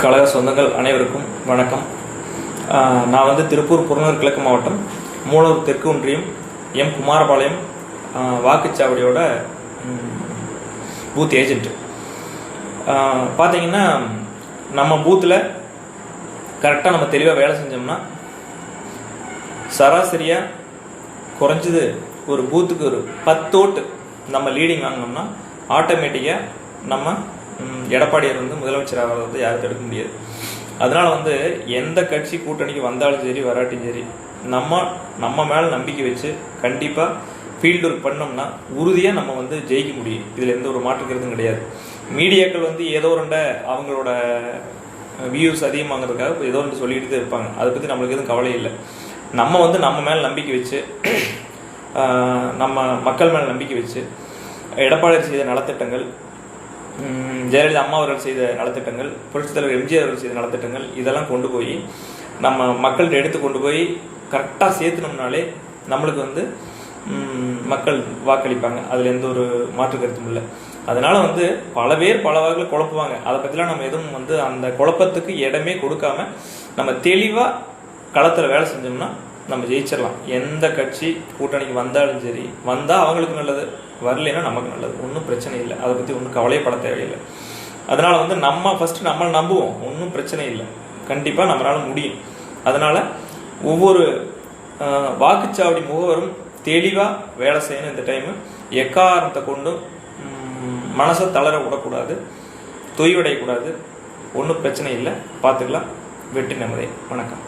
கழக சொந்தங்கள் அனைவருக்கும் வணக்கம். நான் வந்து திருப்பூர் புறநகர் கிழக்கு மாவட்டம் மூலூர் தெற்கு ஒன்றியம் எம் குமாரபாளையம் வாக்குச்சாவடியோட பூத் ஏஜென்ட். பார்த்தீங்கன்னா நம்ம பூத்தில் கரெக்டாக நம்ம தெளிவாக வேலை செஞ்சோம்னா சராசரியாக குறைஞ்சது ஒரு பூத்துக்கு ஒரு 10 ஓட்டு நம்ம லீடிங் வாங்கினோம்னா ஆட்டோமேட்டிக்காக நம்ம எடப்பாடியார் வந்து முதலமைச்சர் ஆகிறத யாரும் தடுக்க முடியாது. அதனால வந்து எந்த கட்சி கூட்டணிக்கு வந்தாலும் சரி வராட்டியும் சரி நம்ம மேலே நம்பிக்கை வச்சு கண்டிப்பாக ஃபீல்டு ஒர்க் பண்ணோம்னா உறுதியாக நம்ம வந்து ஜெயிக்க முடியும். இதில் எந்த ஒரு மாற்றுக்கிறதும் கிடையாது. மீடியாக்கள் வந்து ஏதோ ரெண்ட அவங்களோட வியூஸ் அதிகமாகிறதுக்காக ஏதோ ஒன்று சொல்லிட்டு தான் இருப்பாங்க. அதை பற்றி நம்மளுக்கு எதுவும் கவலை இல்லை. நம்ம வந்து நம்ம மேலே நம்பிக்கை வச்சு நம்ம மக்கள் மேலே நம்பிக்கை வச்சு எடப்பாடியார் செய்த நலத்திட்டங்கள், ஜெயலலிதா அம்மா அவர்கள் செய்த நலத்திட்டங்கள், புரட்சித் தலைவர் எம்ஜிஆர் அவர்கள் செய்த நலத்திட்டங்கள் இதெல்லாம் கொண்டு போய் நம்ம மக்கள்கிட்ட எடுத்து கொண்டு போய் கரெக்டாக சேர்த்துனோம்னாலே நம்மளுக்கு வந்து மக்கள் வாக்களிப்பாங்க. அதில் எந்த ஒரு மாற்று கருத்தும் இல்லை. அதனால வந்து பல பேர் பல வகையில் குழப்புவாங்க. அதை பற்றிலாம் நம்ம எதுவும் வந்து அந்த குழப்பத்துக்கு இடமே கொடுக்காம நம்ம தெளிவாக களத்தில் வேலை செஞ்சோம்னா நம்ம ஜெயிச்சிடலாம். எந்த கட்சி கூட்டணிக்கு வந்தாலும் சரி, வந்தால் அவங்களுக்கு நல்லது, வரலைன்னா நமக்கு நல்லது, ஒன்றும் பிரச்சனை இல்லை. அதை பற்றி ஒன்றும் கவலைப்பட தேவையில்லை. அதனால் வந்து நம்ம ஃபஸ்ட்டு நம்மளை நம்புவோம், ஒன்றும் பிரச்சனை இல்லை, கண்டிப்பாக நம்மளால் முடியும். அதனால் ஒவ்வொரு வாக்குச்சாவடி முகவரும் தெளிவாக வேலை செய்யணும். இந்த டைமு எக்காரணத்தை கொண்டு மனசை தளர விடக்கூடாது, தொய்வடையக்கூடாது. ஒன்றும் பிரச்சனை இல்லை, பார்த்துக்கலாம். வெற்றி நமதே. வணக்கம்.